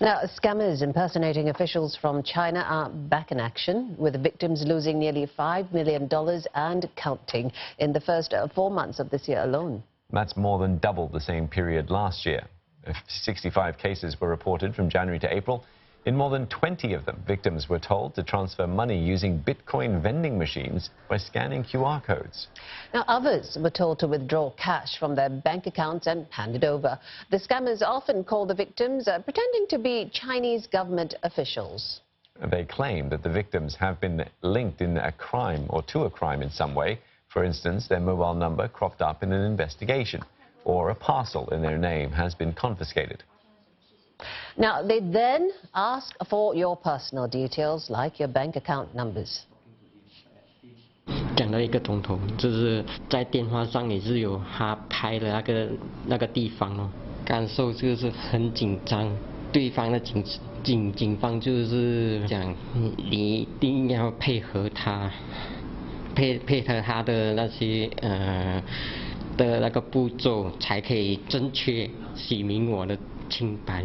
Now, scammers impersonating officials from China are back in action, with victims losing nearly $5 million and counting in the first 4 months of this year alone. That's more than double the same period last year. 65 cases were reported from January to April. In more than 20 of them, victims were told to transfer money using Bitcoin vending machines by scanning QR codes. Now, others were told to withdraw cash from their bank accounts and hand it over. The scammers often call the victims pretending to be Chinese government officials. They claim that the victims have been linked in a crime or to a crime in some way. For instance, their mobile number cropped up in an investigation, or a parcel in their name has been confiscated. Now, they then ask for your personal details, like your bank account numbers. 讲到一个钟头，就是在电话上也是有他拍的那个地方哦，感受就是很紧张。对方的警方就是讲你一定要配合他，配合他的那些的那个步骤，才可以正确洗明我的清白。